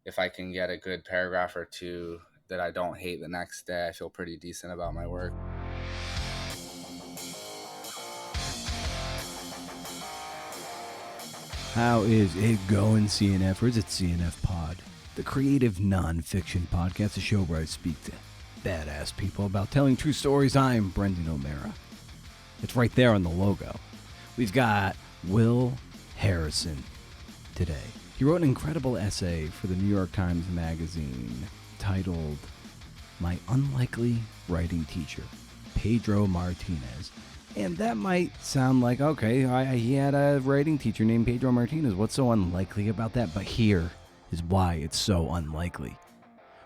if I can get a good paragraph or two that I don't hate the next day, I feel pretty decent about my work. How is it going, CNFers? It's CNF Pod, the creative nonfiction podcast, a show where I speak to badass people about telling true stories. I'm Brendan O'Mara. It's right there on the logo. We've got Will Harrison today. He wrote an incredible essay for the New York Times Magazine titled My Unlikely Writing Teacher, Pedro Martinez. And that might sound like, okay, he had a writing teacher named Pedro Martinez. What's so unlikely about that? But here is why it's so unlikely.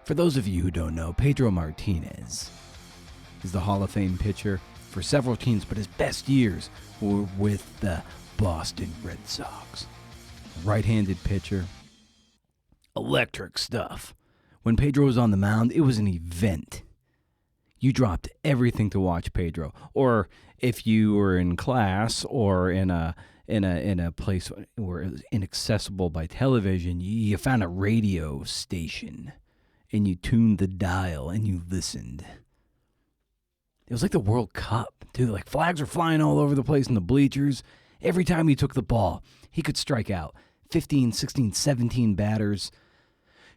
For those of you who don't know, Pedro Martinez is the Hall of Fame pitcher for several teams, but his best years were with the Boston Red Sox. Right-handed pitcher, electric stuff. When Pedro was on the mound, it was an event. You dropped everything to watch Pedro. Or if you were in class or in a place where it was inaccessible by television, you found a radio station and you tuned the dial and you listened. It was like the World Cup, dude. Like flags were flying all over the place in the bleachers. Every time he took the ball, he could strike out 15, 16, 17 batters.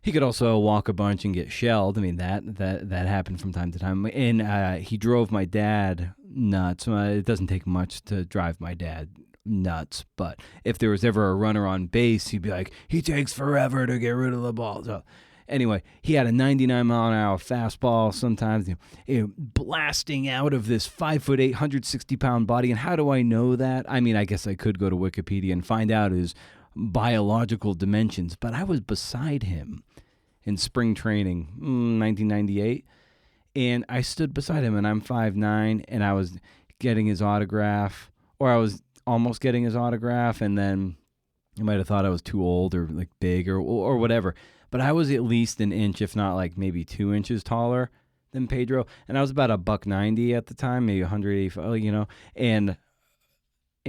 He could also walk a bunch and get shelled. I mean, that happened from time to time. And he drove my dad nuts. It doesn't take much to drive my dad nuts. But if there was ever a runner on base, he'd be like, he takes forever to get rid of the ball. So anyway, he had a 99-mile-an-hour fastball sometimes, blasting out of this 5'8", 160-pound body. And how do I know that? I mean, I guess I could go to Wikipedia and find out his biological dimensions, but I was beside him in spring training, 1998, and I stood beside him, and I'm 5'9", and I was getting his autograph, or I was almost getting his autograph, and then you might have thought I was too old or like big or whatever, but I was at least an inch, if not like maybe 2 inches taller than Pedro, and I was about $190 at the time, maybe 185,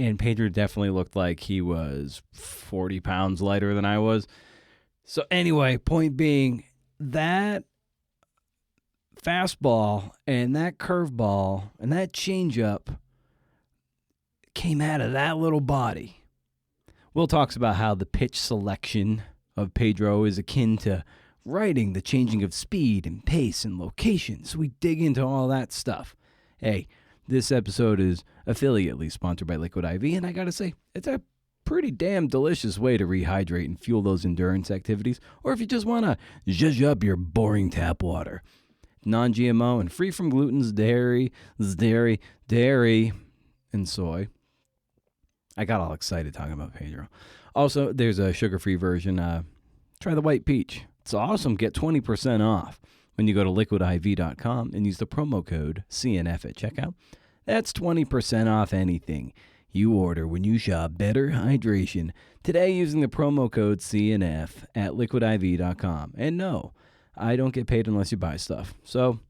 and Pedro definitely looked like he was 40 pounds lighter than I was. So anyway, point being, that fastball and that curveball and that changeup came out of that little body. Will talks about how the pitch selection of Pedro is akin to writing, the changing of speed and pace and location. So we dig into all that stuff. Hey, this episode is affiliately sponsored by Liquid IV, and I gotta say, it's a pretty damn delicious way to rehydrate and fuel those endurance activities, or if you just want to zhuzh up your boring tap water. Non-GMO and free from glutens, dairy, and soy. I got all excited talking about Pedro. Also, there's a sugar-free version. Try the white peach. It's awesome. Get 20% off when you go to liquidiv.com and use the promo code CNF at checkout. That's 20% off anything you order when you shop Better Hydration today using the promo code CNF at liquidiv.com. And no, I don't get paid unless you buy stuff. So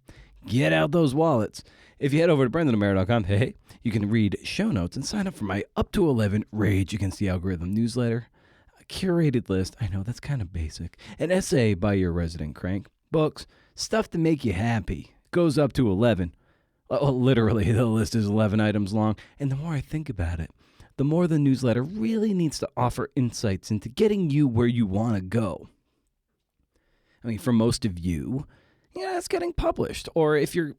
get out those wallets. If you head over to BrendanO'Mara.com, hey, you can read show notes and sign up for my Up to 11 Rage Against the Algorithm newsletter. A curated list, I know that's kind of basic, an essay by your resident crank, books, stuff to make you happy. Goes up to 11. Literally, the list is 11 items long. And the more I think about it, the more the newsletter really needs to offer insights into getting you where you want to go. I mean, for most of you, it's getting published. Or if you're,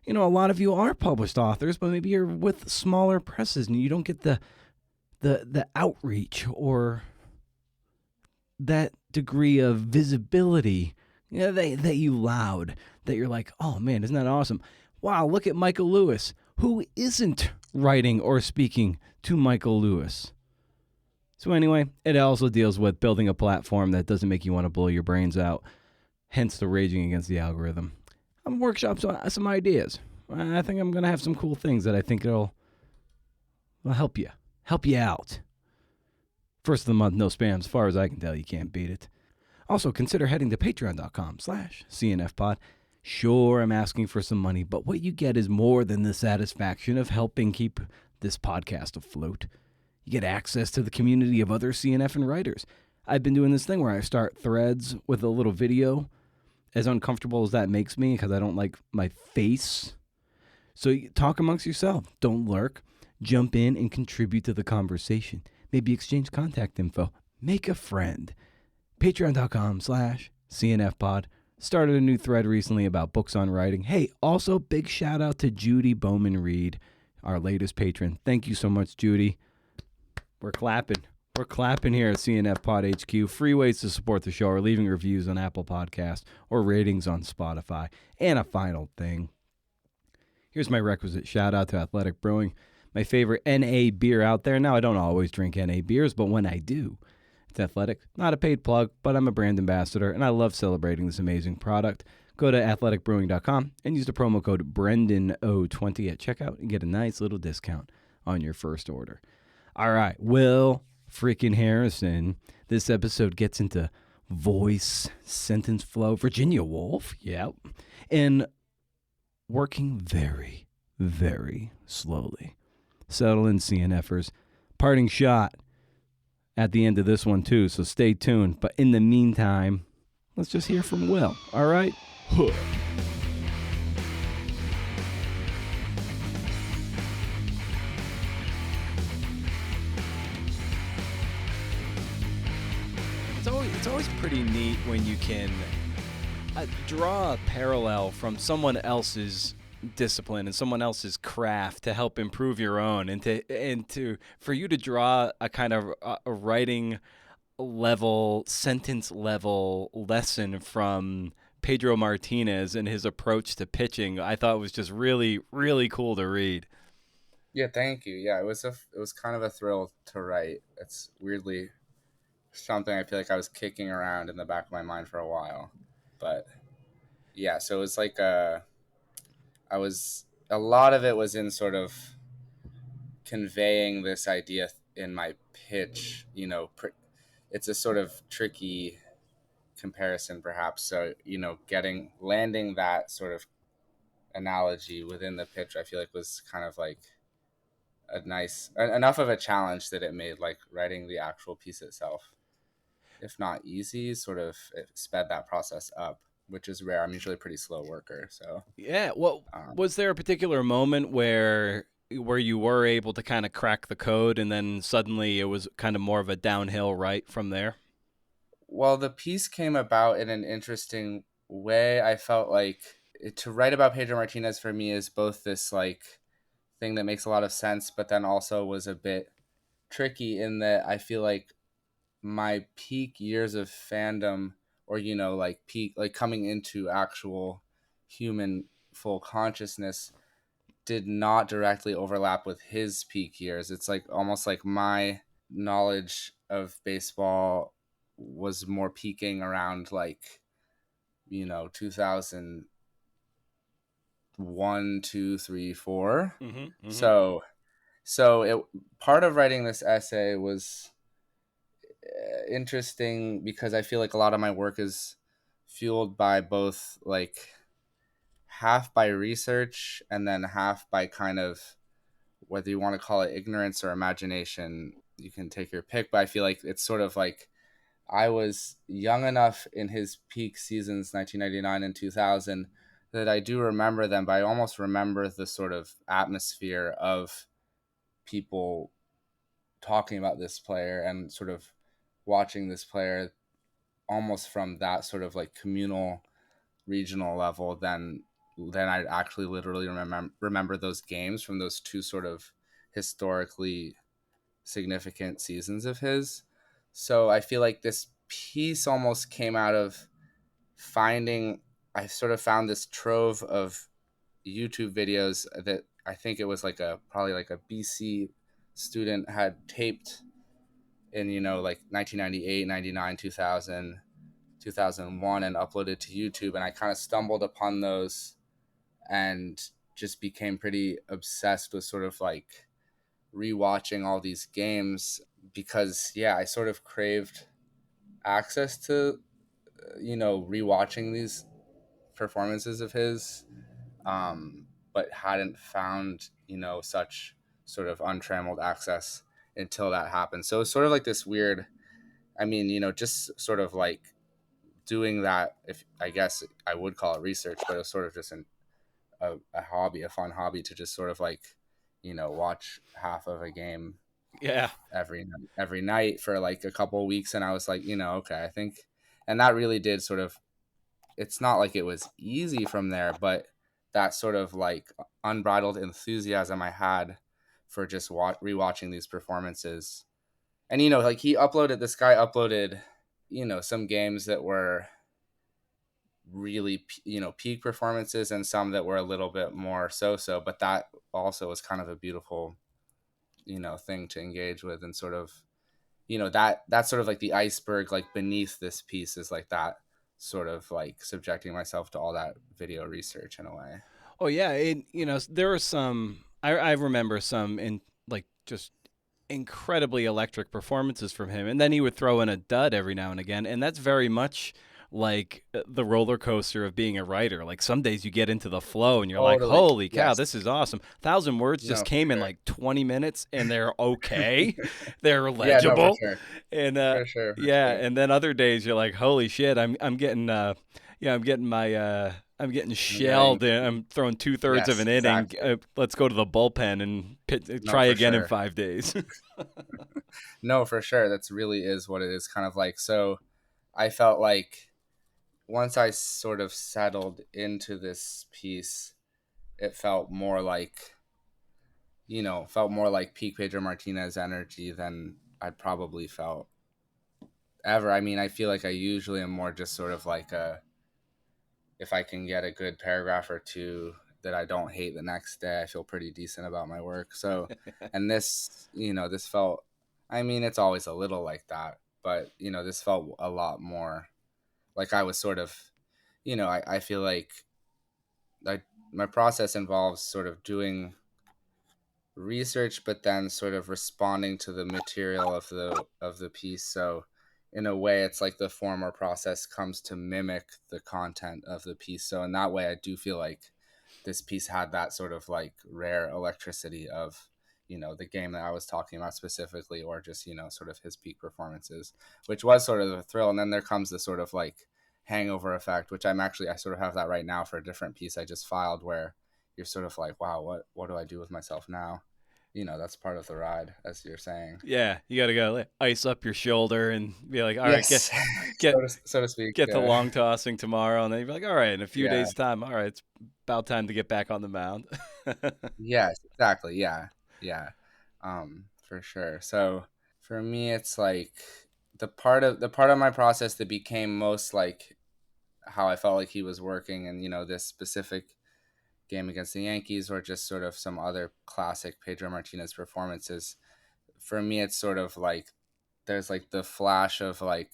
a lot of you are published authors, but maybe you're with smaller presses and you don't get the outreach or that degree of visibility that you loud, that you're like, oh man, isn't that awesome? Wow, look at Michael Lewis. Who isn't writing or speaking to Michael Lewis? So anyway, it also deals with building a platform that doesn't make you want to blow your brains out, hence the raging against the algorithm. I'm workshopping some ideas. I think I'm going to have some cool things that I think will help you out. First of the month, no spam. As far as I can tell, you can't beat it. Also, consider heading to patreon.com/CNFpod. Sure, I'm asking for some money, but what you get is more than the satisfaction of helping keep this podcast afloat. You get access to the community of other CNF and writers. I've been doing this thing where I start threads with a little video, as uncomfortable as that makes me because I don't like my face. So talk amongst yourself. Don't lurk. Jump in and contribute to the conversation. Maybe exchange contact info. Make a friend. Patreon.com/CNFpod. Started a new thread recently about books on writing. Hey, also big shout out to Judy Bowman Reed, our latest patron. Thank you so much, Judy. We're clapping. We're clapping here at CNF Pod HQ. Free ways to support the show are leaving reviews on Apple Podcasts or ratings on Spotify. And a final thing. Here's my requisite shout out to Athletic Brewing, my favorite NA beer out there. Now, I don't always drink NA beers, but when I do, it's Athletic. Not a paid plug, but I'm a brand ambassador, and I love celebrating this amazing product. Go to athleticbrewing.com and use the promo code BrendanO20 at checkout and get a nice little discount on your first order. All right, Will freaking Harrison. This episode gets into voice, sentence flow. Virginia Woolf, yep. And working very, very slowly. Settle in, CNFers. Parting shot at the end of this one, too, so stay tuned. But in the meantime, let's just hear from Will, all right? It's always pretty neat when you can draw a parallel from someone else's discipline and someone else's craft to help improve your own, and to for you to draw a kind of a writing level, sentence level lesson from Pedro Martinez and his approach to pitching. I thought was just really, really cool to read. Yeah, thank you. Yeah, it was kind of a thrill to write. It's weirdly something I feel like I was kicking around in the back of my mind for a while. But yeah, so it was like a lot of it was in sort of conveying this idea in my pitch. It's a sort of tricky comparison perhaps. So, landing that sort of analogy within the pitch, I feel like was kind of like enough of a challenge that it made like writing the actual piece itself, if not easy, sort of it sped that process up, which is rare. I'm usually a pretty slow worker. So, Yeah. Well, was there a particular moment where you were able to kind of crack the code, and then suddenly it was kind of more of a downhill right from there? well, the piece came about in an interesting way. I felt like to write about Pedro Martinez for me is both this like thing that makes a lot of sense, but then also was a bit tricky in that I feel like my peak years of fandom, or like peak, like coming into actual human full consciousness, did not directly overlap with his peak years. It's like almost like my knowledge of baseball was more peaking around like 2001, 2, 3, 4. Mm-hmm, mm-hmm. So it part of writing this essay was interesting because I feel like a lot of my work is fueled by both like half by research and then half by kind of, whether you want to call it ignorance or imagination, you can take your pick. But I feel like it's sort of like I was young enough in his peak seasons, 1999 and 2000, that I do remember them, but I almost remember the sort of atmosphere of people talking about this player and sort of watching this player almost from that sort of like communal regional level than I actually literally remember those games from those two sort of historically significant seasons of his. So I feel like this piece almost came out of I sort of found this trove of YouTube videos that I think it was like probably like a BC student had taped in, like 1998, 99, 2000, 2001 and uploaded to YouTube. And I kind of stumbled upon those and just became pretty obsessed with sort of like rewatching all these games because, yeah, I sort of craved access to, rewatching these performances of his, but hadn't found, such sort of untrammeled access until that happened. So it's sort of like this weird I mean, just sort of like doing that, if I guess I would call it research, but it was sort of just a hobby, a fun hobby to just sort of like, watch half of a game Yeah. every night for like a couple of weeks. And I was like, okay, I think, and that really did sort of, it's not like it was easy from there, but that sort of like unbridled enthusiasm I had for just rewatching these performances. And like this guy uploaded, some games that were really, peak performances, and some that were a little bit more so, but that also was kind of a beautiful, thing to engage with. And sort of, that's sort of like the iceberg, like beneath this piece is like that sort of like subjecting myself to all that video research in a way. Oh yeah, there were some. I remember some in like just incredibly electric performances from him, and then he would throw in a dud every now and again, and that's very much like the roller coaster of being a writer. Like some days you get into the flow and you're like, Totally. "Holy cow, Yes. this is awesome!" 1,000 words No, just for came in sure. like 20 minutes, and they're okay, they're Yeah, no, for legible, sure. and For sure. For yeah. sure. And then other days you're like, "Holy shit, I'm getting I'm getting my I'm getting I'm getting, shelled. And I'm throwing 2/3 of yes, an inning. exactly. Let's go to the bullpen and No, try for again in sure. 5 days." No, for sure. That's really is what it is kind of like. So I felt like once I sort of settled into this piece, it felt more like peak Pedro Martinez energy than I'd probably felt ever. I mean, I feel like I usually am more just sort of like if I can get a good paragraph or two that I don't hate the next day, I feel pretty decent about my work. So, and this felt, I mean, it's always a little like that, but, this felt a lot more like I was sort of, I feel like I, my process involves sort of doing research, but then sort of responding to the material of the piece. So in a way, it's like the form or process comes to mimic the content of the piece. So in that way, I do feel like this piece had that sort of like rare electricity of, the game that I was talking about specifically, or just, sort of his peak performances, which was sort of the thrill. And then there comes the sort of like hangover effect, which I sort of have that right now for a different piece I just filed, where you're sort of like, wow, what do I do with myself now? That's part of the ride, as you're saying. Yeah, you got to go like, ice up your shoulder and be like, all right, Yes. get So to speak. get the long tossing tomorrow, and then you're like, all right, in a few Yeah. days' time, all right, it's about time to get back on the mound. Yes, exactly. Yeah. Yeah. For sure. So for me, it's like the part of my process that became most like how I felt like he was working, and this specific game against the Yankees, or just sort of some other classic Pedro Martinez performances. For me, it's sort of like there's like the flash of like,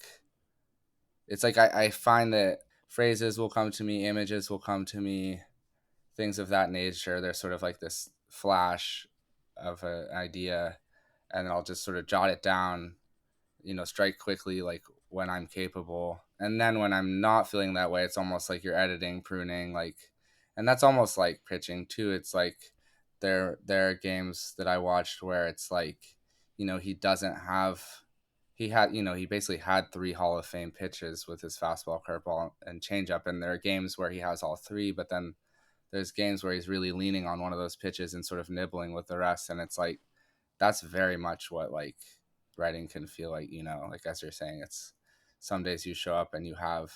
it's like I find that phrases will come to me, images will come to me, things of that nature. They're sort of like this flash of an idea, and I'll just sort of jot it down, strike quickly, like when I'm capable. And then when I'm not feeling that way, it's almost like you're editing, pruning, like, and that's almost like pitching too. It's like there are games that I watched where it's like, he doesn't have he basically had three Hall of Fame pitches with his fastball, curveball, and changeup. And there are games where he has all three, but then there's games where he's really leaning on one of those pitches and sort of nibbling with the rest. And it's like, that's very much what like writing can feel like, like as you're saying, it's some days you show up and you have,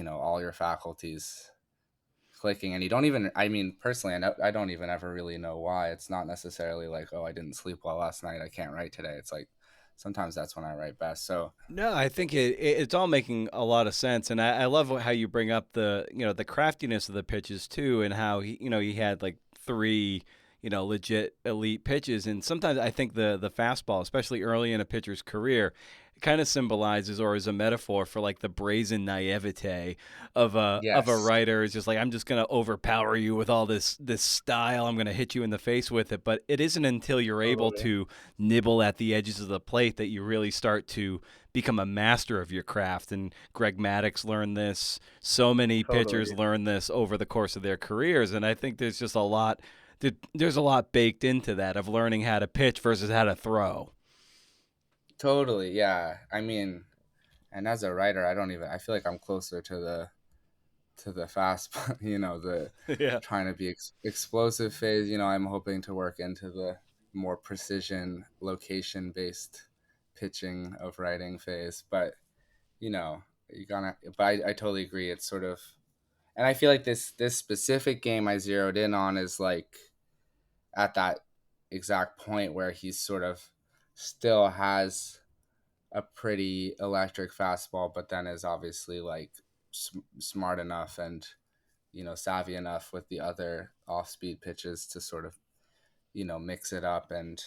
all your faculties clicking, and you don't even, I mean, personally, I don't even ever really know why. It's not necessarily like, oh, I didn't sleep well last night, I can't write today. It's like, sometimes that's when I write best. So No, I think it's all making a lot of sense, and I love how you bring up the the craftiness of the pitches too, and how he had like three legit elite pitches, and sometimes I think the fastball, especially early in a pitcher's career, kind of symbolizes or is a metaphor for like the brazen naivete of a yes, writer. It's just like, I'm just gonna overpower you with all this style. I'm gonna hit you in the face with it. But it isn't until you're able totally, to nibble at the edges of the plate that you really start to become a master of your craft. And Greg Maddux learned this. So many pitchers totally. learn this over the course of their careers. And I think there's just a lot. There's a lot baked into that of learning how to pitch versus how to throw. Totally, yeah. I mean, and as a writer, I feel like I'm closer to the fast, the Yeah. trying to be explosive phase. I'm hoping to work into the more precision, location based pitching of writing phase. But you know, you gonna. But I totally agree. It's sort of, and I feel like this specific game I zeroed in on is like at that exact point where he's sort of still has a pretty electric fastball, but then is obviously like smart enough and savvy enough with the other off speed pitches to sort of mix it up and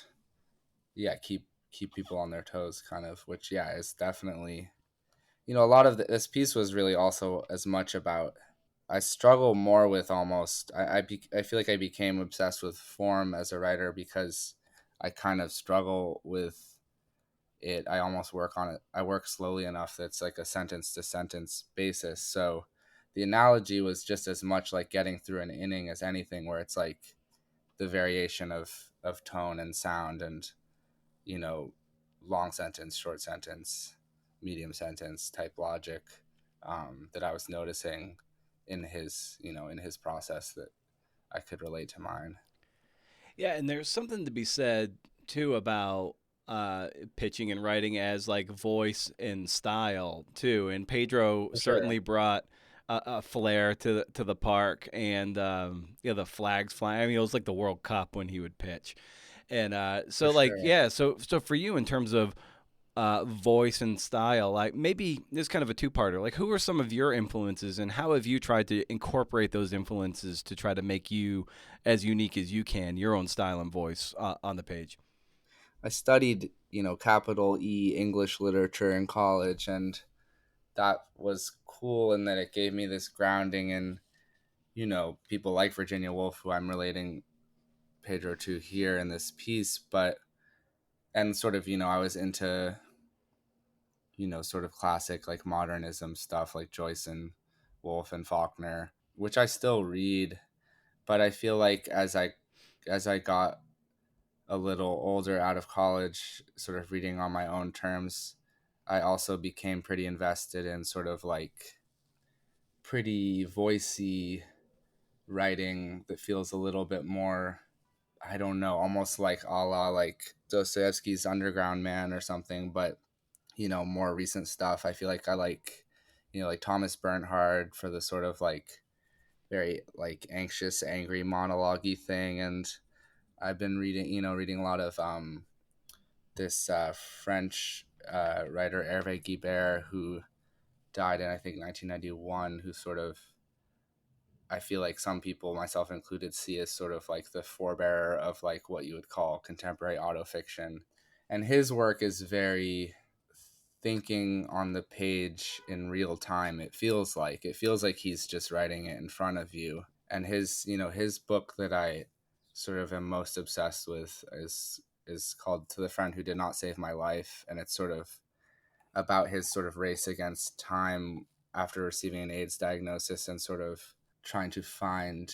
yeah keep people on their toes kind of, which yeah is definitely a lot of this piece was really also as much about I struggle more with almost I feel like I became obsessed with form as a writer because I kind of struggle with it. I almost work on it. I work slowly enough that it's like a sentence to sentence basis. So the analogy was just as much like getting through an inning as anything, where it's like the variation of tone and sound and you know long sentence, short sentence, medium sentence type logic that I was noticing in his in his process that I could relate to mine. Yeah, and there's something to be said too about uh, pitching and writing as like voice and style too. And Pedro For sure. certainly brought a flair to the park, and yeah, the flags flying. I mean, it was like the World Cup when he would pitch, and For so like sure. yeah, so for you in terms of voice and style, like maybe this is kind of a two-parter. Like, who are some of your influences, and how have you tried to incorporate those influences to try to make you as unique as you can, your own style and voice on the page? I studied, capital E English literature in college, and that was cool in that it gave me this grounding in, people like Virginia Woolf, who I'm relating Pedro to here in this piece, but and sort of, I was into, sort of classic like modernism stuff like Joyce and Woolf and Faulkner, which I still read, but I feel like as I got a little older out of college, sort of reading on my own terms, I also became pretty invested in sort of like pretty voicey writing that feels a little bit more, I don't know, almost like a la like Dostoevsky's Underground Man or something, but more recent stuff. I feel like I like, like Thomas Bernhard for the sort of like very like anxious, angry monologue thing. And I've been reading a lot of this French writer Hervé Guibert, who died in I think 1991, who sort of I feel like some people, myself included, see as sort of like the forebearer of like what you would call contemporary autofiction. And his work is very thinking on the page in real time. It feels like he's just writing it in front of you. And his book that I sort of am most obsessed with is called To the Friend Who Did Not Save My Life, and it's sort of about his sort of race against time after receiving an AIDS diagnosis and sort of trying to find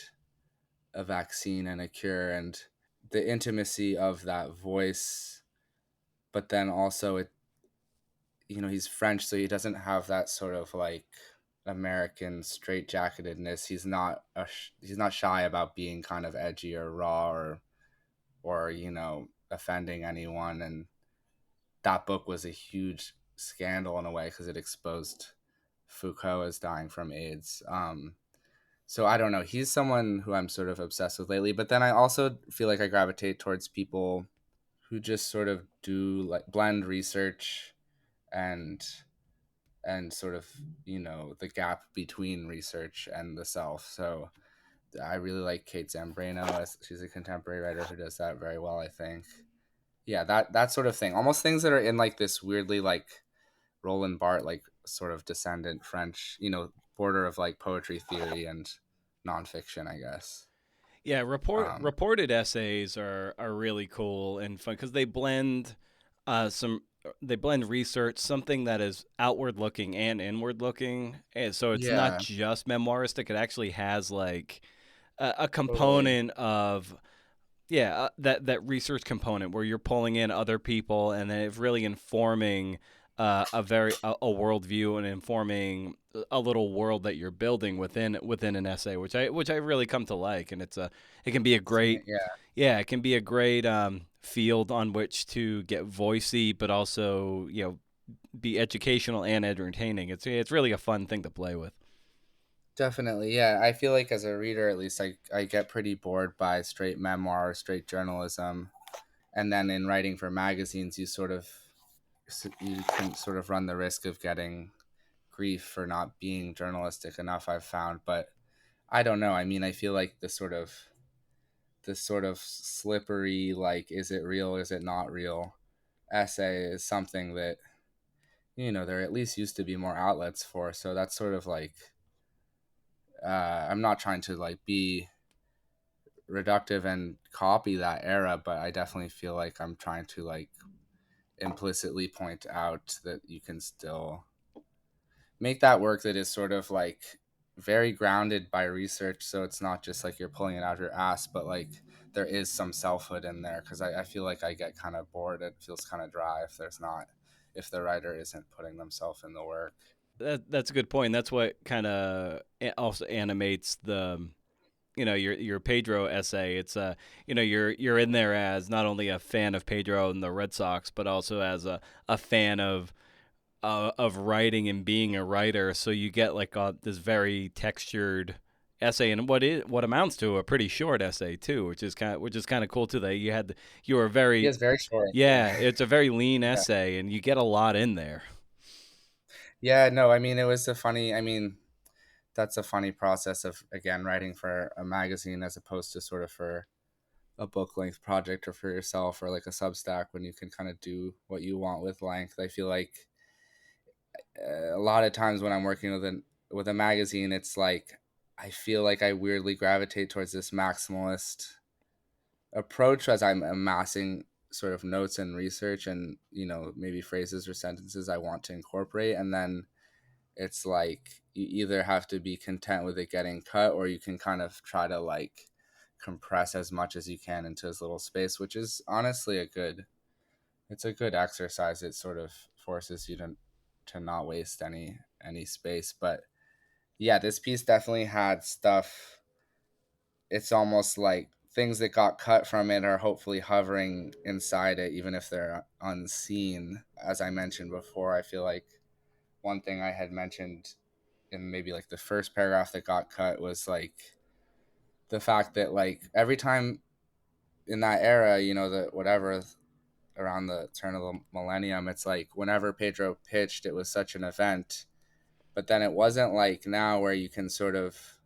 a vaccine and a cure, and the intimacy of that voice. But then also he's French, so he doesn't have that sort of like American straitjacketedness. He's not shy about being kind of edgy or raw or offending anyone. And that book was a huge scandal in a way because it exposed Foucault as dying from AIDS. So I don't know. He's someone who I'm sort of obsessed with lately. But then I also feel like I gravitate towards people who just sort of do like blend research and sort of the gap between research and the self. So I really like Kate Zambrano. She's a contemporary writer who does that very well, I think. Yeah, that sort of thing. Almost things that are in like this weirdly like Roland Barthes, like sort of descendant French, border of like poetry theory and nonfiction, I guess. Yeah, Um, reported essays are really cool and fun because some they blend research, something that is outward looking and inward looking, and so it's not yeah, just memoiristic. It actually has like a totally. component of Yeah, that research component where you're pulling in other people and then it's really informing a worldview and informing a little world that you're building within an essay, which I really come to like, and it can be a great Yeah, yeah, it can be a great field on which to get voicey, but also be educational and entertaining. It's really a fun thing to play with. definitely. Yeah, I feel like as a reader, at least, I get pretty bored by straight memoir or straight journalism, and then in writing for magazines, you can sort of run the risk of getting grief for not being journalistic enough. I've found, but I don't know. I mean, I feel like the sort of slippery, like, is it real, is it not real essay is something that there at least used to be more outlets for. So that's sort of like, I'm not trying to like be reductive and copy that era, but I definitely feel like I'm trying to like implicitly point out that you can still make that work that is sort of like very grounded by research. So it's not just like you're pulling it out of your ass, but like there is some selfhood in there, because I feel like I get kind of bored. It feels kind of dry if the writer isn't putting themselves in the work. That's a good point. That's what kind of also animates the your Pedro essay. It's you're in there as not only a fan of Pedro and the Red Sox, but also as a fan of writing and being a writer. So you get like this very textured essay, and what amounts to a pretty short essay too, which is kind of cool too. That you were He very is very short. yeah, Yeah. it's a very lean Yeah. essay, and you get a lot in there. Yeah, no, I mean, that's a funny process of, again, writing for a magazine as opposed to sort of for a book length project or for yourself or like a Substack, when you can kind of do what you want with length. I feel like a lot of times when I'm working with a magazine, it's like I feel like I weirdly gravitate towards this maximalist approach as I'm amassing sort of notes and research and maybe phrases or sentences I want to incorporate, and then it's like you either have to be content with it getting cut, or you can kind of try to like compress as much as you can into this little space, which is honestly it's a good exercise. It sort of forces you to not waste any space. But yeah, this piece definitely had stuff. It's almost like things that got cut from it are hopefully hovering inside it, even if they're unseen. As I mentioned before, I feel like one thing I had mentioned in maybe like the first paragraph that got cut was like the fact that like every time in that era, that whatever, around the turn of the millennium, it's like whenever Pedro pitched, it was such an event. But then it wasn't like now where you can sort of,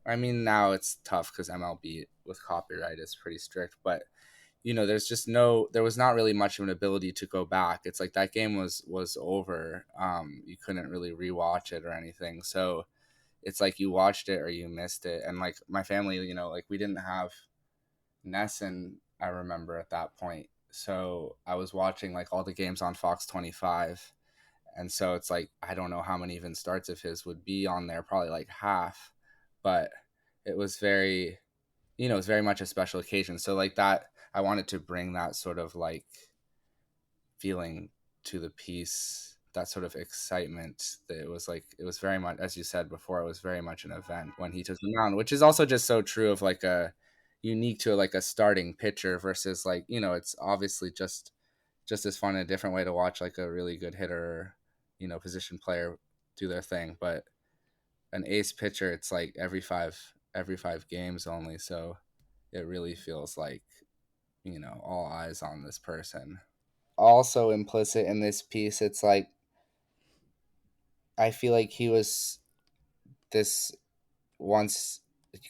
I mean, now it's tough because MLB with copyright is pretty strict, but there was not really much of an ability to go back. It's like that game was over. You couldn't really rewatch it or anything. So it's like you watched it or you missed it. And like my family, like we didn't have Nesson, I remember at that point. So I was watching like all the games on Fox 25. And so it's like, I don't know how many even starts of his would be on there, probably like half. But it was it was very much a special occasion. So like that, I wanted to bring that sort of like feeling to the piece, that sort of excitement, that it was very much, as you said before, it was very much an event when he took the mound, which is also just so true of like a unique to like a starting pitcher versus like, it's obviously just as fun in a different way to watch like a really good hitter, position player do their thing. But an ace pitcher, it's like every five games only. So it really feels like, all eyes on this person. Also implicit in this piece, it's like I feel like he was this once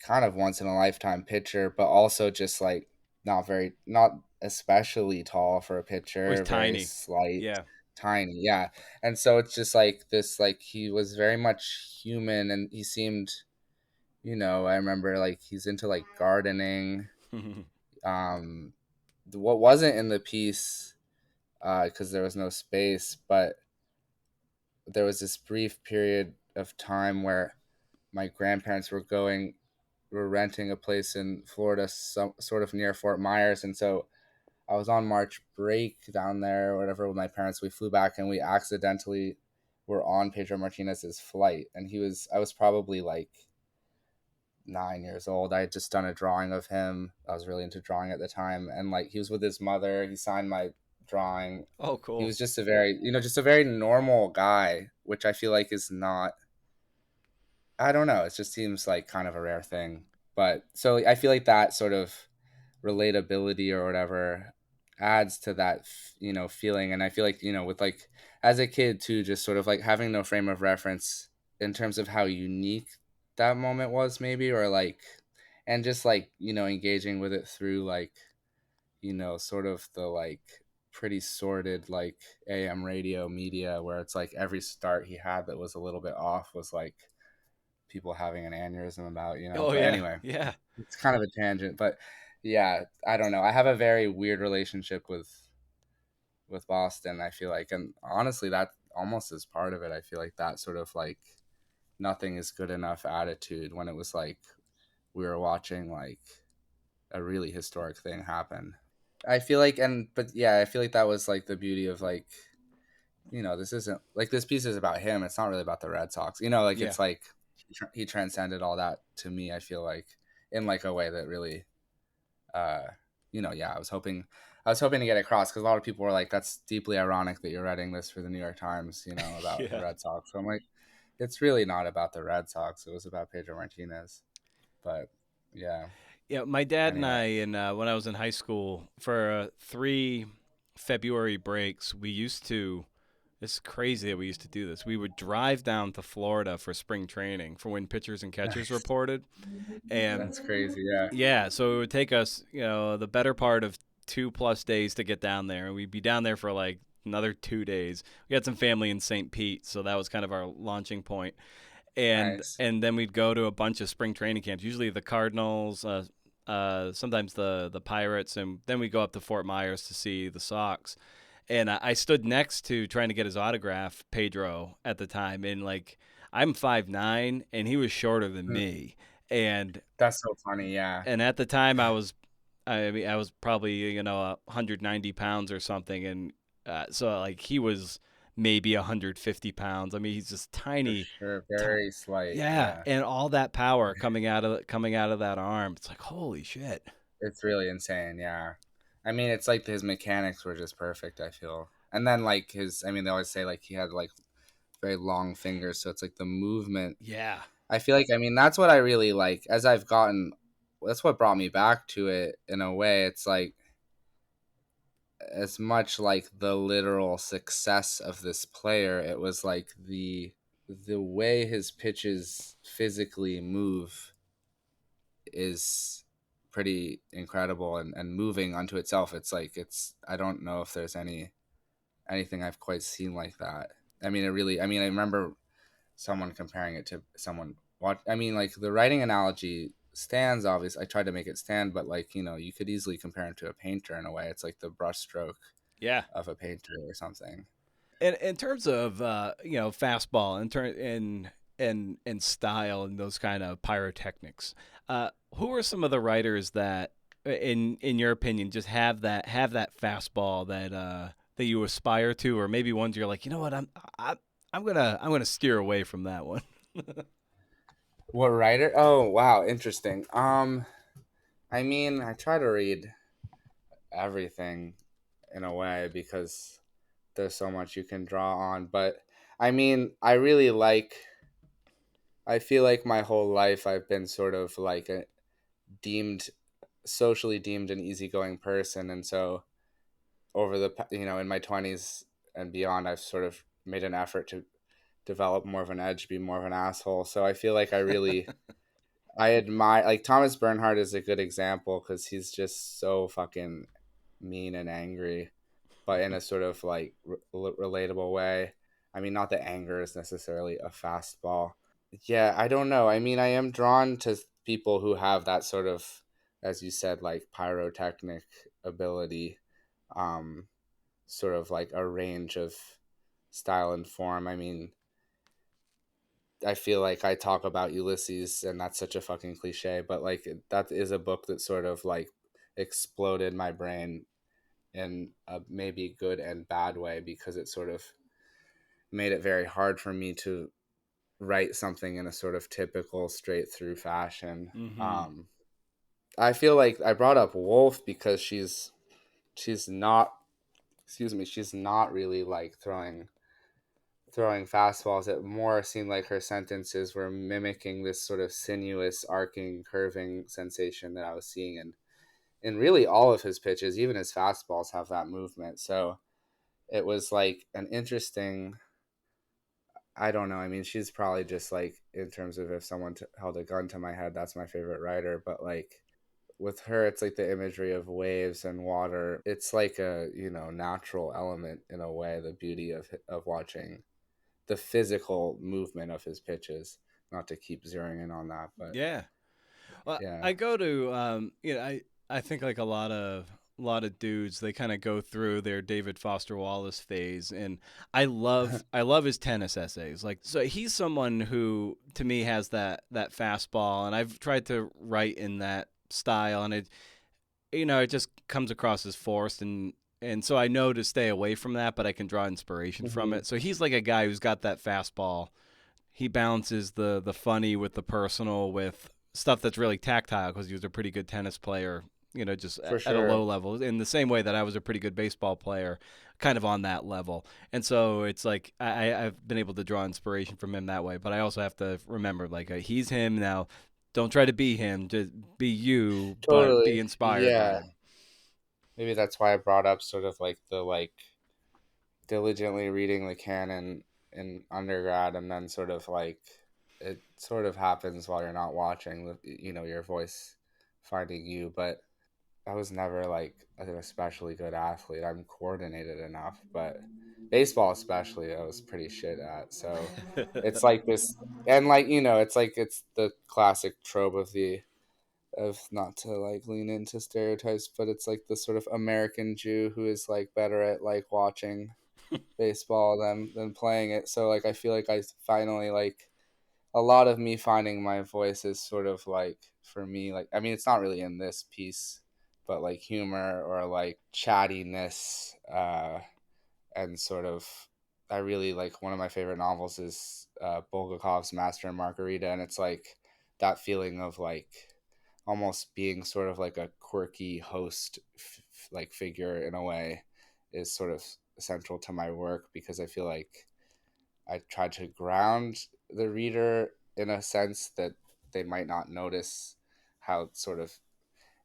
kind of once in a lifetime pitcher, but also just like not especially tall for a It was pitcher, very tiny. slight, Yeah. tiny, yeah. And so it's just like this, like he was very much human, and he seemed, I remember like he's into like gardening. Um, what wasn't in the piece, because there was no space, but there was this brief period of time where my grandparents were going were renting a place in Florida, sort of near Fort Myers, and so I was on March break down there or whatever with my parents. We flew back and we accidentally were on Pedro Martinez's flight, and I was probably like 9 years old. I had just done a drawing of him. I was really into drawing at the time, and like he was with his mother. He signed my drawing. Oh, He cool. was just a very, just a very normal guy, which I feel like is not. I don't know. It just seems like kind of a rare thing. But so I feel like that sort of relatability or whatever adds to that, feeling. And I feel like, with like as a kid too, just sort of like having no frame of reference in terms of how unique that moment was, maybe, or like, and just like, engaging with it through like, sort of the like pretty sordid like AM radio media where it's like every start he had that was a little bit off was like people having an aneurysm about. Oh But yeah, anyway, yeah, it's kind of a tangent, but yeah, I don't know. I have a very weird relationship with Boston, I feel like, and honestly, that almost is part of it. I feel like that sort of like nothing is good enough attitude when it was like we were watching like a really historic thing happen. I feel like, but yeah, I feel like that was like the beauty of like, this isn't like this piece is about him. It's not really about the Red Sox. Like yeah, it's like he transcended all that to me. I feel like in like a way that really, uh, yeah. I was hoping to get across because a lot of people were like, "That's deeply ironic that you're writing this for the New York Times," about the yeah. Red Sox. So I'm like, it's really not about the Red Sox. It was about Pedro Martinez. But yeah. Yeah, my dad and Anyway, I, when I was in high school, for 3 February breaks, we used to. It's crazy that we used to do this. We would drive down to Florida for spring training for when pitchers and catchers nice. reported, and That's crazy. Yeah. yeah, so it would take us, the better part of 2+ days to get down there, and we'd be down there for like another 2 days. We had some family in St. Pete, so that was kind of our launching point, and Nice. and then we'd go to a bunch of spring training camps. Usually the Cardinals, sometimes the Pirates, and then we go up to Fort Myers to see the Sox. And I stood next to trying to get his autograph, Pedro, at the time, and like I'm 5'9", and he was shorter than Mm, me, and that's so funny. Yeah. at the time I mean, I was probably 190 pounds or something, and so like he was maybe 150 pounds. I mean, he's just For tiny, sure. ti- Very slight. yeah, Yeah. and all that power coming out of that arm. It's like holy shit. It's really insane. Yeah. I mean, it's like his mechanics were just perfect, I feel. And then like I mean, they always say like he had like very long fingers, so it's like the movement. Yeah, I feel like, I mean, that's what I really like as I've gotten, that's what brought me back to it in a way. It's like as much like the literal success of this player, it was like the way his pitches physically move is pretty incredible and moving unto itself. It's like I don't know if there's anything I've quite seen like that. I mean, I remember someone comparing it to someone what I mean, like the writing analogy stands obvious. I tried to make it stand, but like, you could easily compare him to a painter in a way. It's like the brushstroke yeah. of a painter or something. And in terms of fastball and style and those kind of pyrotechnics, who are some of the writers that, in your opinion, just have that fastball that you aspire to, or maybe ones you're like, I'm gonna steer away from that one. What writer? Oh, wow, interesting. I mean, I try to read everything in a way because there's so much you can draw on, but I mean, I feel like my whole life I've been sort of like a deemed socially deemed an easygoing person, and so over in my 20s and beyond, I've sort of made an effort to develop more of an edge, be more of an asshole. So I feel like I admire, like, Thomas Bernhard is a good example because he's just so fucking mean and angry, but in a sort of like relatable way. I mean, not that anger is necessarily a fastball. Yeah, I don't know. I mean, I am drawn to people who have that sort of, as you said, like pyrotechnic ability, um, sort of like a range of style and form. I mean, I feel like I talk about Ulysses, and that's such a fucking cliche, but like that is a book that sort of like exploded my brain in a maybe good and bad way, because it sort of made it very hard for me to write something in a sort of typical straight through fashion. Mm-hmm. I feel like I brought up Wolf because she's not, excuse me, she's not really like throwing fastballs. It more seemed like her sentences were mimicking this sort of sinuous, arcing, curving sensation that I was seeing in really all of his pitches. Even his fastballs have that movement. So it was like an interesting. I don't know. I mean, she's probably just like, in terms of if someone held a gun to my head, that's my favorite writer. But like with her, it's like the imagery of waves and water. It's like a, natural element in a way. The beauty of watching the physical movement of his pitches. Not to keep zeroing in on that, but Yeah. Well, yeah. I go to I think like a lot of dudes, they kind of go through their David Foster Wallace phase, and I love his tennis essays. Like, so he's someone who to me has that fastball, and I've tried to write in that style, and it just comes across as forced, and so I know to stay away from that, but I can draw inspiration from Hmm. it. So he's like a guy who's got that fastball. He balances the funny with the personal with stuff that's really tactile because he was a pretty good tennis player, just For at a sure. low level. In the same way that I was a pretty good baseball player, kind of on that level. And so it's like I've been able to draw inspiration from him that way. But I also have to remember, like, he's him now. Don't try to be him. Just be you, but be Totally. inspired by Yeah. him. Maybe that's why I brought up sort of like the like diligently reading the canon in undergrad, and then sort of like it sort of happens while you're not watching, your voice finding you. But I was never like an especially good athlete. I'm coordinated enough, but baseball especially I was pretty shit at. So it's like this, and like, it's like it's the classic trope of not to like lean into stereotypes, but it's like the sort of American Jew who is like better at like watching baseball than playing it. So like I feel like I finally like a lot of me finding my voice is sort of like, for me, like, I mean, it's not really in this piece, but like humor or like chattiness, and sort of, I really like, one of my favorite novels is Bulgakov's Master and Margarita, and it's like that feeling of like almost being sort of like a quirky host like figure in a way is sort of central to my work, because I feel like I try to ground the reader in a sense that they might not notice how sort of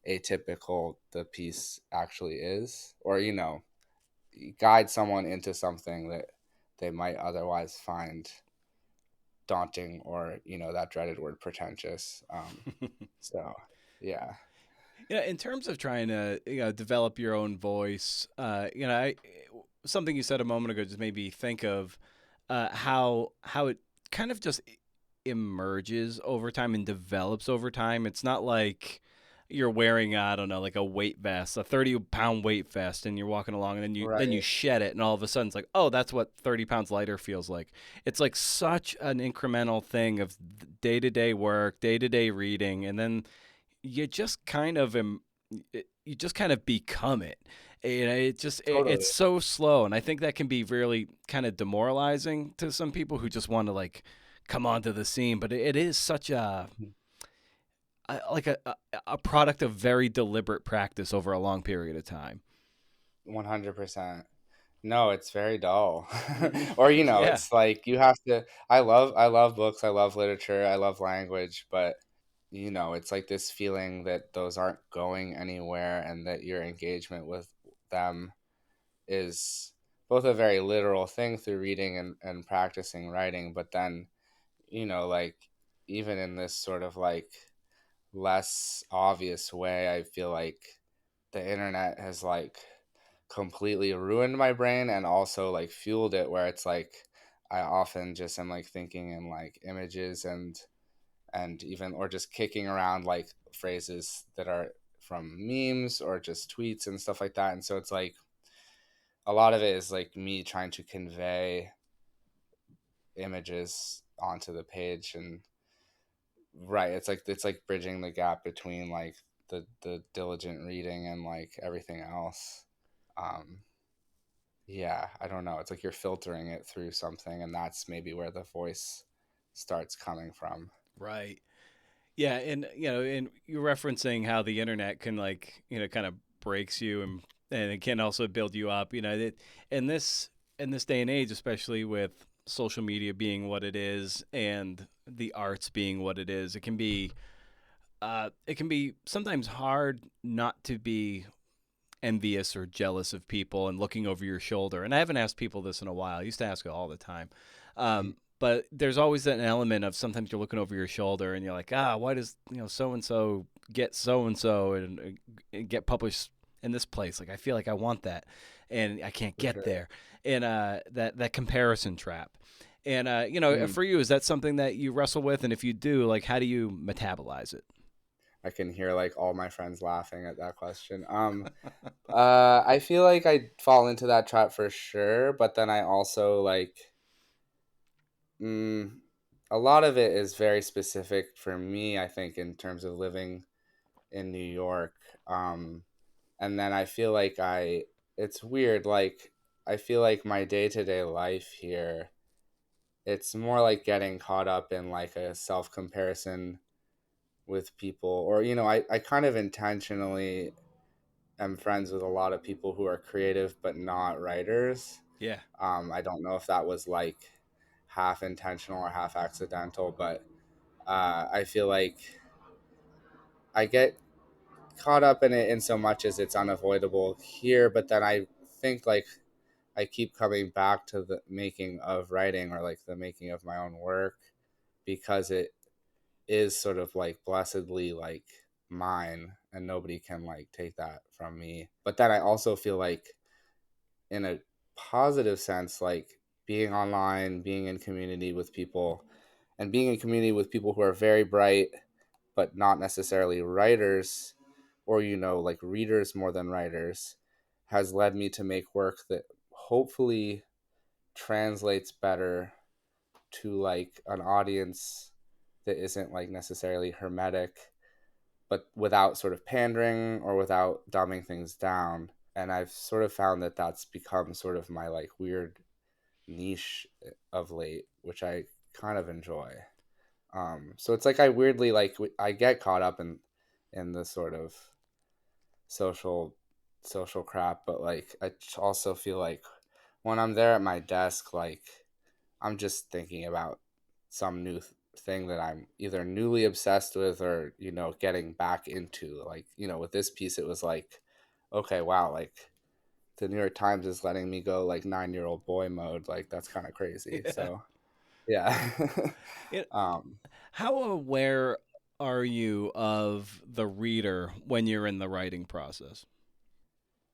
atypical the piece actually is, or guide someone into something that they might otherwise find daunting, or that dreaded word, pretentious. So yeah. Yeah, in terms of trying to develop your own voice, something you said a moment ago just made me think of how it kind of just emerges over time and develops over time. It's not like you're wearing, I don't know, like a weight vest, a 30-pound weight vest, and you're walking along, and then you Right. shed it, and all of a sudden it's like, oh, that's what 30 pounds lighter feels like. It's like such an incremental thing of day to day work, day to day reading, and then you just kind of you just kind of become it. It's Totally. so slow, and I think that can be really kind of demoralizing to some people who just want to like come onto the scene. But it is such a product of very deliberate practice over a long period of time. 100%. No, it's very dull. Hmm. Or Yeah. it's like you have to, I love books, I love literature, I love language, but it's like this feeling that those aren't going anywhere, and that your engagement with them is both a very literal thing through reading and practicing writing, but then, like, even in this sort of like less obvious way, I feel like the internet has like completely ruined my brain and also like fueled it, where it's like I often just am like thinking in like images, and even, or just kicking around like phrases that are from memes or just tweets and stuff like that. And so it's like a lot of it is like me trying to convey images onto the page. And right, it's like bridging the gap between like the diligent reading and like everything else. um yeah, I don't know, it's like you're filtering it through something, and that's maybe where the voice starts coming from. Right. Yeah, and and you're referencing how the internet can kind of breaks you and it can also build you up. In this day and age, especially with social media being what it is and the arts being what it can be sometimes hard not to be envious or jealous of people and looking over your shoulder. And I haven't asked people this in a while. I used to ask it all the time. Mhm. But there's always an element of sometimes you're looking over your shoulder and you're like, why does so and so and get published in this place? Like I feel like I want that, and I can't For get sure. there. And that comparison trap. And Mhm. for you, is that something that you wrestle with? And if you do, like, how do you metabolize it? I can hear like all my friends laughing at that question. I feel like I fall into that trap for sure, but then I also like, mm, a lot of it is very specific for me, I think, in terms of living in New York. Um, and then I feel like it's weird. Like, I feel like my day to day life here, it's more like getting caught up in like a self comparison with people. Or, I kind of intentionally am friends with a lot of people who are creative but not writers. Yeah. I don't know if that was like half intentional or half accidental, but I feel like I get caught up in it in so much as it's unavoidable here, but then I think like I keep coming back to the making of writing, or like the making of my own work, because it is sort of like blessedly like mine, and nobody can like take that from me. But then I also feel like, in a positive sense, like being online, being in community with people, and being in community with people who are very bright but not necessarily writers, or like readers more than writers, has led me to make work that hopefully translates better to like an audience that isn't like necessarily hermetic, but without sort of pandering or without dumbing things down. And I've sort of found that that's become sort of my like weird niche of late, which I kind of enjoy. So it's like I weirdly like I get caught up in the sort of social social crap, but like I also feel like when I'm there at my desk, like I'm just thinking about some new thing that I'm either newly obsessed with, or getting back into. Like, with this piece, it was like, okay, wow, like the New York Times is letting me go like 9-year-old boy mode. Like that's kind of crazy. Yeah. So yeah. It, um, how aware are you of the reader when you're in the writing process?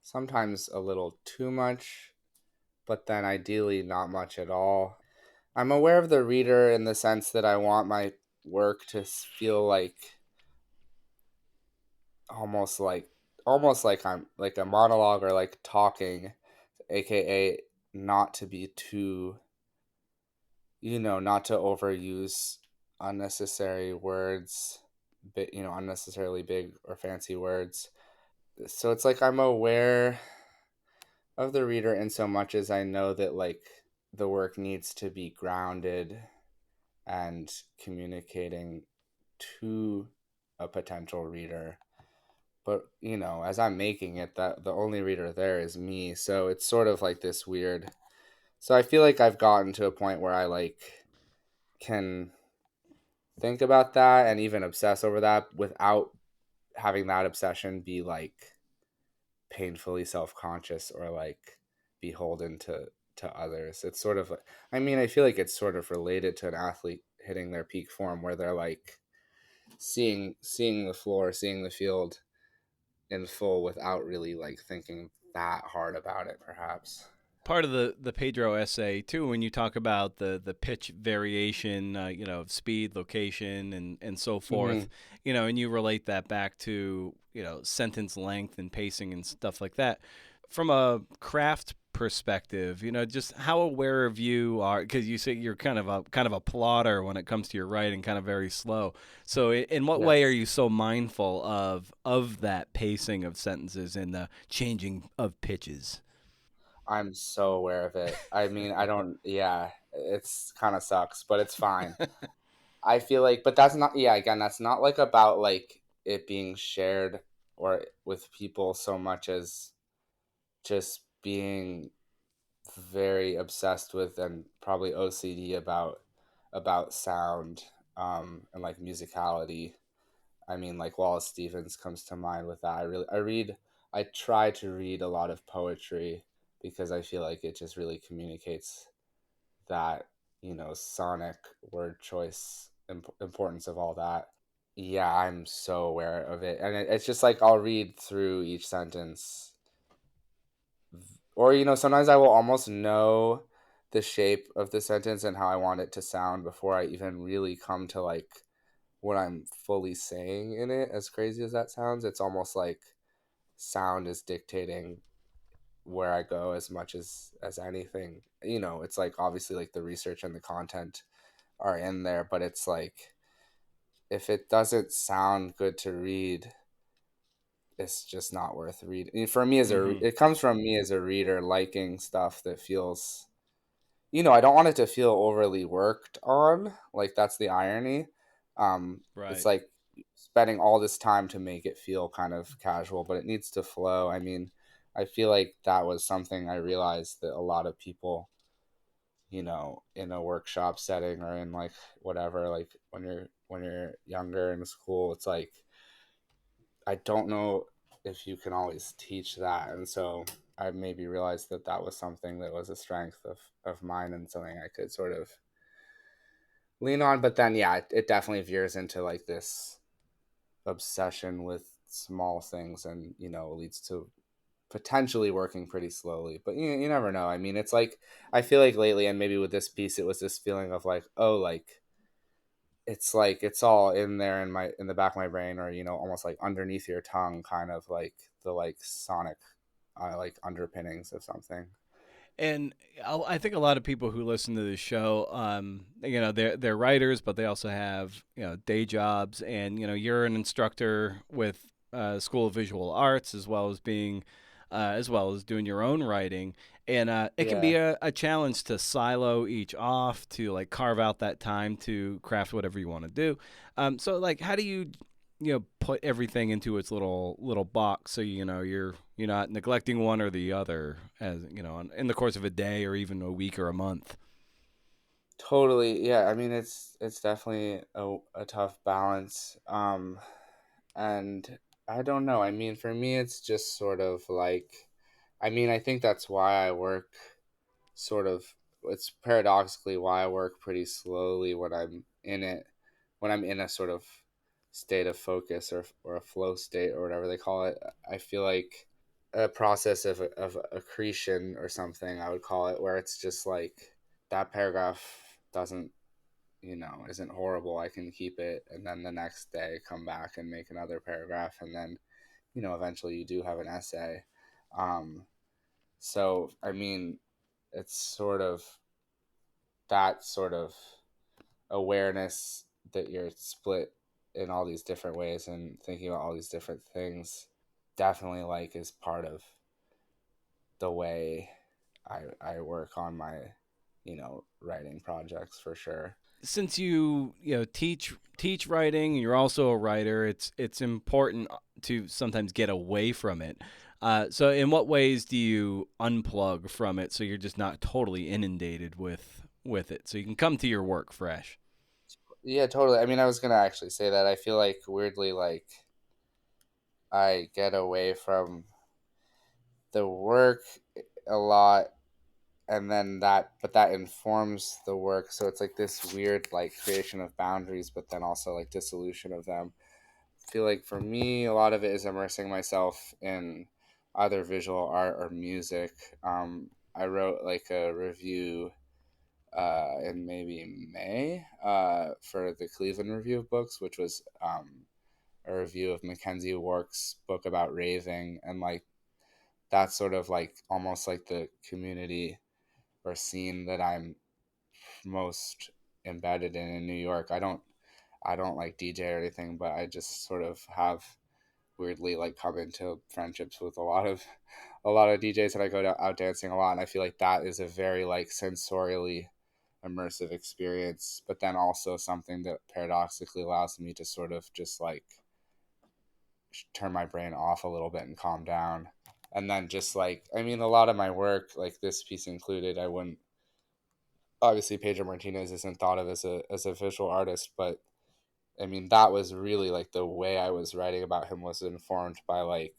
Sometimes a little too much, but then ideally not much at all. I'm aware of the reader in the sense that I want my work to feel like almost like almost like I'm like a monologue, or like talking, aka not to be too, not to overuse unnecessary words, but unnecessarily big or fancy words. So it's like I'm aware of the reader in so much as I know that like the work needs to be grounded and communicating to a potential reader. But as I'm making it, that the only reader there is me, so it's sort of like this weird. So I feel like I've gotten to a point where I like can think about that and even obsess over that without having that obsession be like painfully self-conscious or like beholden to others. It's sort of like, I mean, I feel like it's sort of related to an athlete hitting their peak form, where they're like seeing the floor, seeing the field in full without really like thinking that hard about it, perhaps. Part of the Pedro essay too, when you talk about the pitch variation, speed, location, and so Mm-hmm. forth, and you relate that back to sentence length and pacing and stuff like that. From a craft perspective, just how aware of you are, because you say you're kind of a plotter when it comes to your writing, kind of very slow. So in what way are Yes. you so mindful of that pacing of sentences and the changing of pitches? I'm so aware of it. I mean, I don't, yeah, it's kind of sucks, but it's fine. I feel like, but that's not, yeah, again, that's not like about like it being shared or with people so much as just being very obsessed with and probably OCD about sound and like musicality. I mean, like Wallace Stevens comes to mind with that. I try to read a lot of poetry because I feel like it just really communicates that, sonic word choice importance of all that. Yeah, I'm so aware of it. And it's just like I'll read through each sentence, or sometimes I will almost know the shape of the sentence and how I want it to sound before I even really come to like what I'm fully saying in it. As crazy as that sounds, it's almost like sound is dictating where I go as much as anything. It's like obviously like the research and the content are in there, but it's like if it doesn't sound good to read, it's just not worth reading. For me Hmm. it comes from me as a reader liking stuff that feels, I don't want it to feel overly worked on. Like that's the irony. It's Right. like spending all this time to make it feel kind of casual, but it needs to flow. I mean, I feel like that was something I realized that a lot of people, in a workshop setting or in like whatever, like when you're younger in school, it's like I don't know if you can always teach that, and so I maybe realized that that was something that was a strength of mine and something I could sort of lean on. But then, yeah, it definitely veers into like this obsession with small things, and leads to potentially working pretty slowly. But you never know. I mean, it's like I feel like lately, and maybe with this piece, it was this feeling of like, oh, like it's all in there in the back of my brain, or almost like underneath your tongue, kind of like the like sonic like underpinnings of something. And I think a lot of people who listen to this show, they're writers, but they also have day jobs. And you're an instructor with School of Visual Arts, as well as doing your own writing. And it can Yeah, be a challenge to silo each off, to like carve out that time to craft whatever you want to do. So like, how do you put everything into its little box, so you're not neglecting one or the other, as in the course of a day or even a week or a month? totally. Yeah, I mean it's definitely a tough balance. And I don't know. I mean, for me, it's just sort of like, I mean, I think that's why I work sort of, it's paradoxically why I work pretty slowly when I'm in it, when I'm in a sort of state of focus or a flow state or whatever they call it. I feel like a process of accretion or something, I would call it, where it's just like that paragraph doesn't, isn't horrible. I can keep it. And then the next day come back and make another paragraph. And then, eventually you do have an essay. Um, so, I mean, it's that sort of awareness that you're split in all these different ways and thinking about all these different things definitely like is part of the way I work on my, writing projects for sure. Since you teach writing, you're also a writer. It's important to sometimes get away from it. So, in what ways do you unplug from it, so you're just not totally inundated with it, so you can come to your work fresh? Yeah, totally. I mean, I was gonna actually say that I feel like weirdly like I get away from the work a lot, and then that informs the work, so it's like this weird like creation of boundaries, but then also like dissolution of them. I feel like for me a lot of it is immersing myself in either visual art or music. I wrote like a review in maybe May for the Cleveland Review of Books, which was a review of Mackenzie Wark's book about raving, and like that's sort of like almost like the community or scene that I'm most embedded in New York. I don't like DJ or anything, but I just sort of have weirdly like come into friendships with a lot of DJs that I go out dancing a lot, and I feel like that is a very like sensorially immersive experience, but then also something that paradoxically allows me to sort of just like turn my brain off a little bit and calm down. And then just like, I mean, a lot of my work, like this piece included, I wouldn't, obviously Pedro Martinez isn't thought of as a visual artist, but I mean, that was really like the way I was writing about him was informed by like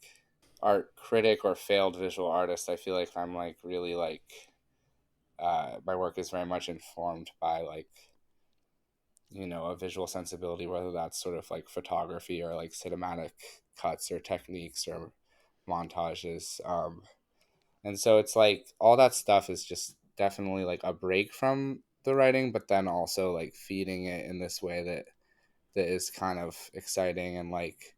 art critic or failed visual artist. I feel like I'm like really like my work is very much informed by like a visual sensibility, whether that's sort of like photography or like cinematic cuts or techniques or montages. And so it's like all that stuff is just definitely like a break from the writing, but then also like feeding it in this way that is kind of exciting and like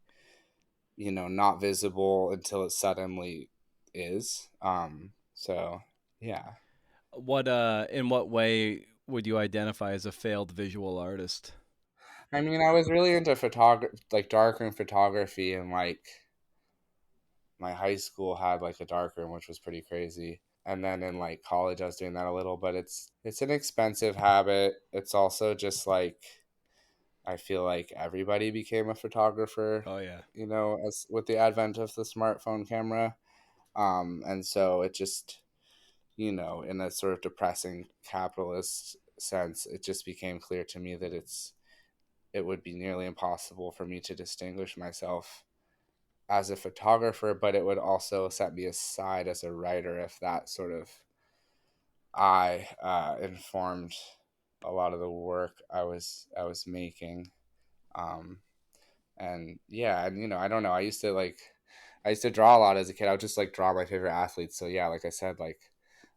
not visible until it suddenly is. So yeah. What in what way would you identify as a failed visual artist? I mean, I was really into photography, like darkroom photography, and like my high school had like a darkroom, which was pretty crazy. And then in like college, I was doing that a little, but it's an expensive habit. It's also just like I feel like everybody became a photographer, Oh yeah. as with the advent of the smartphone camera. And so it just, in a sort of depressing capitalist sense, it just became clear to me that it would be nearly impossible for me to distinguish myself as a photographer, but it would also set me aside as a writer if that sort of I informed a lot of the work I was making. Um, and yeah, and I don't know. I used to draw a lot as a kid. I would just like draw my favorite athletes. So yeah, like I said, like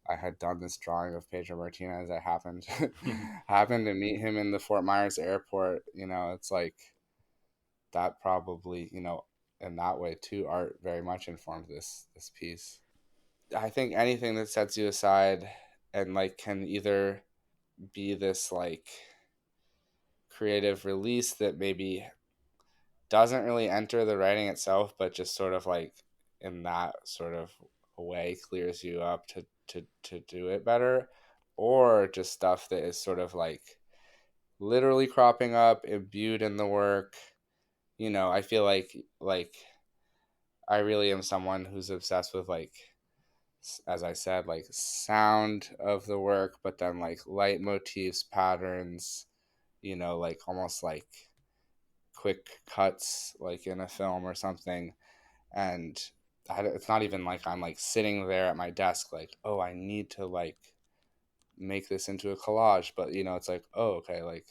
I had done this drawing of Pedro Martinez. I happened happened to meet him in the Fort Myers airport. It's like that probably in that way too. Art very much informed this piece. I think anything that sets you aside and like can either be this like creative release that maybe doesn't really enter the writing itself, but just sort of like in that sort of way clears you up to do it better, or just stuff that is sort of like literally cropping up, imbued in the work. I feel like I really am someone who's obsessed with like as I said, like sound of the work, but then like light motifs, patterns, like almost like quick cuts, like in a film or something. And it's not even like I'm like sitting there at my desk, like, oh, I need to like make this into a collage. But, it's like, oh, okay, like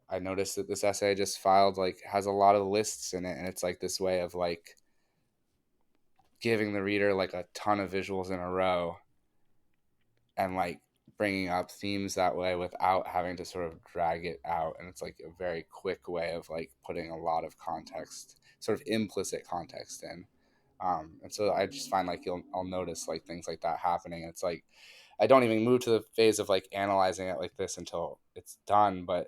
I noticed that this essay I just filed like has a lot of lists in it. And it's like this way of like giving the reader like a ton of visuals in a row and like bringing up themes that way without having to sort of drag it out. And it's like a very quick way of like putting a lot of context, sort of implicit context in. And so I just find like I'll notice like things like that happening. It's like I don't even move to the phase of like analyzing it like this until it's done, but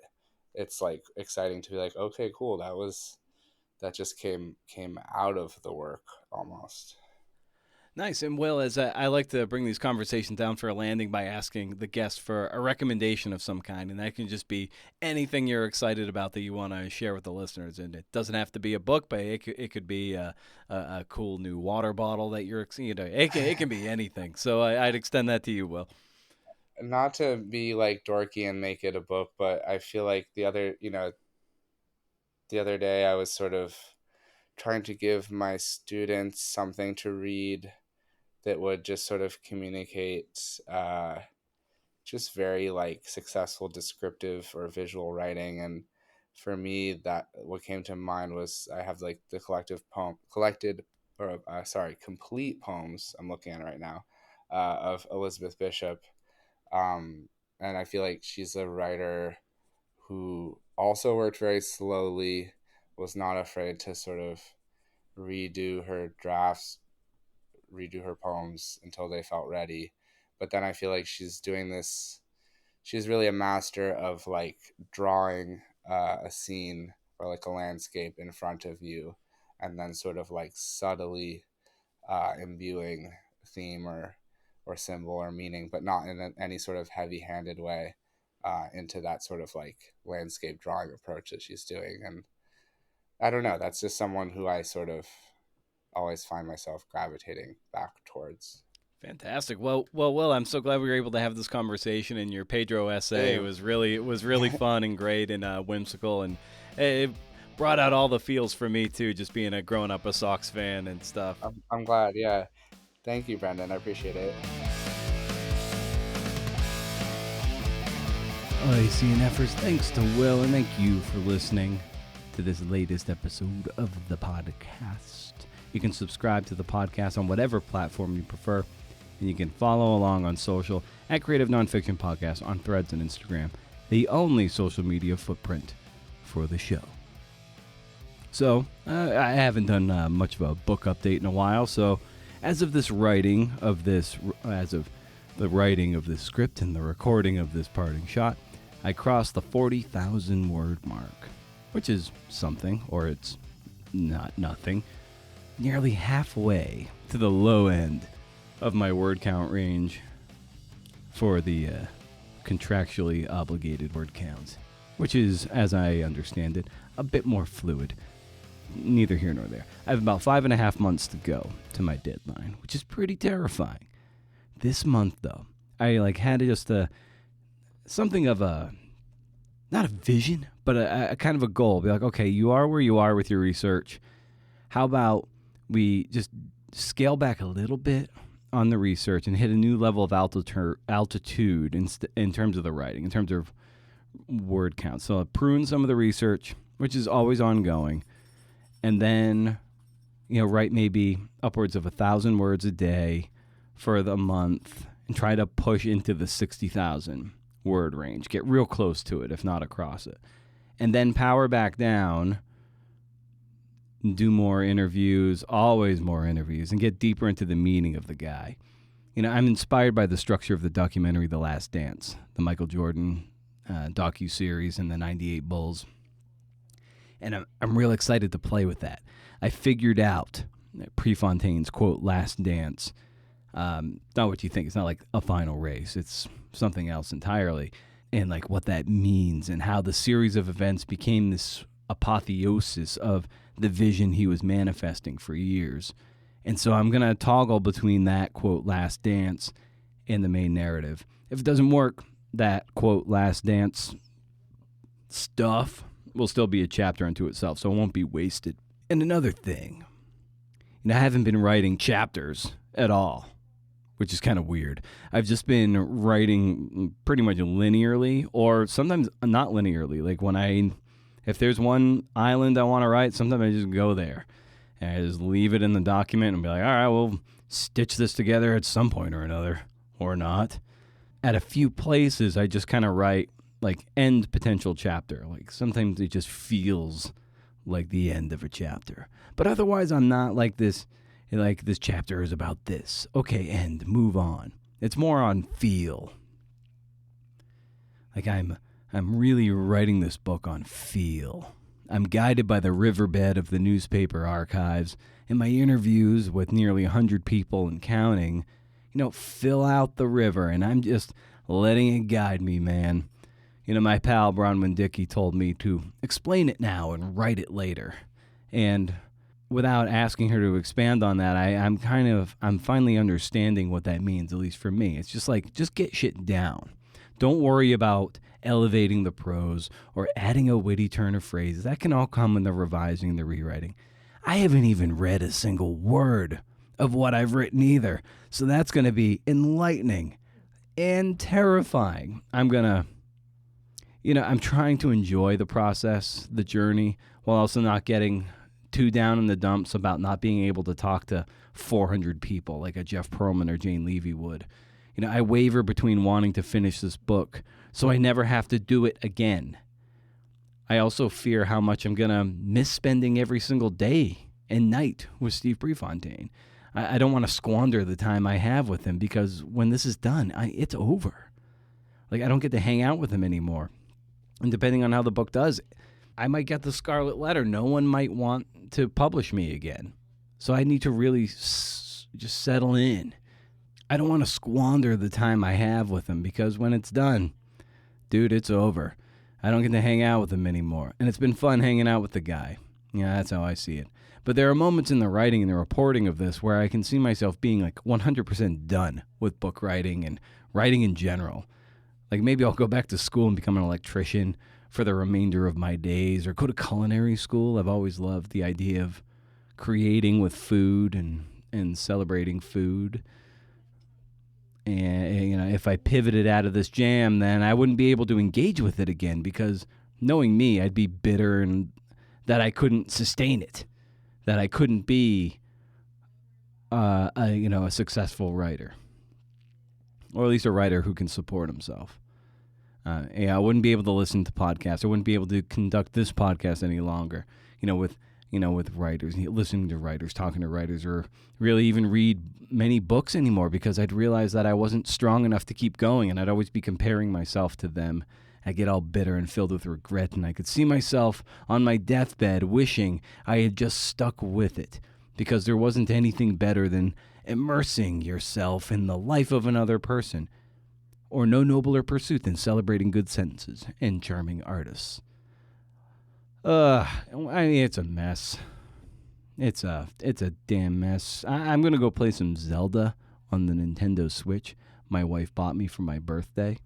it's like exciting to be like, okay, cool, that just came out of the work almost. Nice. And Will, as I like to bring these conversations down for a landing by asking the guest for a recommendation of some kind, and that can just be anything you're excited about that you want to share with the listeners. And it doesn't have to be a book, but it could be a cool new water bottle that it can be anything. So I'd extend that to you, Will. Not to be like dorky and make it a book, but I feel like the other day I was sort of trying to give my students something to read that would just sort of communicate just very like successful descriptive or visual writing. And for me, that what came to mind was I have like the complete poems I'm looking at right now of Elizabeth Bishop. And I feel like she's a writer who also worked very slowly, was not afraid to sort of redo her drafts redo her poems until they felt ready. But then I feel like she's doing this. She's really a master of like drawing a scene or like a landscape in front of you, and then sort of like subtly imbuing theme or symbol or meaning, but not in any sort of heavy-handed way into that sort of like landscape drawing approach that she's doing. And I don't know, that's just someone who I sort of always find myself gravitating back towards. Fantastic. Well. I'm so glad we were able to have this conversation. And your Pedro essay Ew. was really fun and great and whimsical, and it brought out all the feels for me too. Just being a growing up a Sox fan and stuff. I'm glad. Yeah. Thank you, Brendan. I appreciate it. Hi, CNFers. Thanks to Will, and thank you for listening to this latest episode of the podcast. You can subscribe to the podcast on whatever platform you prefer, and you can follow along on social at Creative Nonfiction Podcast on Threads and Instagram, the only social media footprint for the show. So, I haven't done much of a book update in a while, so as of the writing of this script and the recording of this parting shot, I crossed the 40,000 word mark, which is something, or it's not nothing, nearly halfway to the low end of my word count range for the contractually obligated word counts, which is, as I understand it, a bit more fluid. Neither here nor there. I have about 5.5 months to go to my deadline, which is pretty terrifying. This month, though, I had just something of a, not a vision, but a kind of a goal. Be like, okay, you are where you are with your research. How about we just scale back a little bit on the research and hit a new level of altitude in terms of the writing, in terms of word count. So prune some of the research, which is always ongoing, and then, write maybe upwards of 1,000 words a day for the month and try to push into the 60,000 word range. Get real close to it, if not across it. And then power back down, do more interviews, always more interviews, and get deeper into the meaning of the guy. I'm inspired by the structure of the documentary The Last Dance, the Michael Jordan docu-series and the 98 Bulls. And I'm real excited to play with that. I figured out Prefontaine's, quote, last dance. Not what you think. It's not like a final race. It's something else entirely. And what that means and how the series of events became this apotheosis of the vision he was manifesting for years. And so I'm going to toggle between that, quote, last dance and the main narrative. If it doesn't work, that, quote, last dance stuff will still be a chapter unto itself, so it won't be wasted. And another thing, I haven't been writing chapters at all, which is kind of weird. I've just been writing pretty much linearly, or sometimes not linearly. If there's one island I want to write, sometimes I just go there. And I just leave it in the document and be like, all right, we'll stitch this together at some point or another, or not. At a few places, I just kind of write end potential chapter. Sometimes it just feels like the end of a chapter. But otherwise, I'm not like this. This chapter is about this. Okay, end, move on. It's more on feel. I'm really writing this book on feel. I'm guided by the riverbed of the newspaper archives, and my interviews with nearly 100 people and counting, fill out the river, and I'm just letting it guide me, man. My pal Bronwyn Dickey told me to explain it now and write it later. And without asking her to expand on that, I'm finally understanding what that means, at least for me. It's just get shit down. Don't worry about elevating the prose or adding a witty turn of phrases. That can all come in the revising and the rewriting. I haven't even read a single word of what I've written either. So that's going to be enlightening and terrifying. I'm trying to enjoy the process, the journey, while also not getting too down in the dumps about not being able to talk to 400 people like a Jeff Pearlman or Jane Levy would. I waver between wanting to finish this book so I never have to do it again. I also fear how much I'm going to miss spending every single day and night with Steve Prefontaine. I don't want to squander the time I have with him, because when this is done, it's over. Like, I don't get to hang out with him anymore. And depending on how the book does, I might get the scarlet letter. No one might want to publish me again. So I need to really just settle in. I don't want to squander the time I have with him, because when it's done, dude, it's over. I don't get to hang out with him anymore. And it's been fun hanging out with the guy. Yeah, that's how I see it. But there are moments in the writing and the reporting of this where I can see myself being like 100% done with book writing and writing in general. Like, maybe I'll go back to school and become an electrician for the remainder of my days, or go to culinary school. I've always loved the idea of creating with food and celebrating food. And, if I pivoted out of this jam, then I wouldn't be able to engage with it again, because knowing me, I'd be bitter and that I couldn't sustain it, that I couldn't be a successful writer, or at least a writer who can support himself. I wouldn't be able to listen to podcasts. I wouldn't be able to conduct this podcast any longer, with writers, listening to writers, talking to writers, or really even read many books anymore, because I'd realize that I wasn't strong enough to keep going, and I'd always be comparing myself to them. I get all bitter and filled with regret, and I could see myself on my deathbed wishing I had just stuck with it, because there wasn't anything better than immersing yourself in the life of another person, or no nobler pursuit than celebrating good sentences and charming artists. It's a mess. It's a damn mess. I'm going to go play some Zelda on the Nintendo Switch my wife bought me for my birthday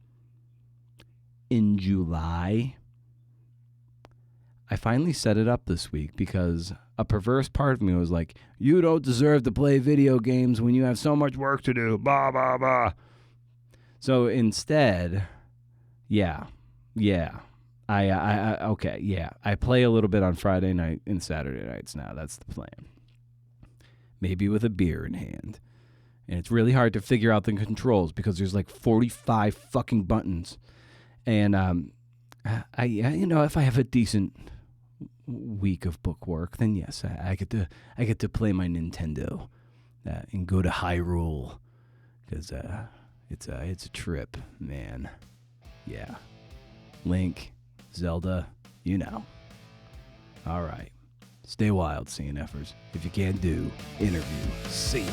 in July. I finally set it up this week because a perverse part of me was like, you don't deserve to play video games when you have so much work to do, blah, blah, blah. So instead, I play a little bit on Friday night and Saturday nights now. That's the plan. Maybe with a beer in hand. And it's really hard to figure out the controls because there's like 45 fucking buttons. And if I have a decent week of book work, then yes, I get to play my Nintendo and go to Hyrule, because it's a trip, man. Yeah, Link, Zelda, All right, stay wild, CNFers. If you can't do, interview. See ya.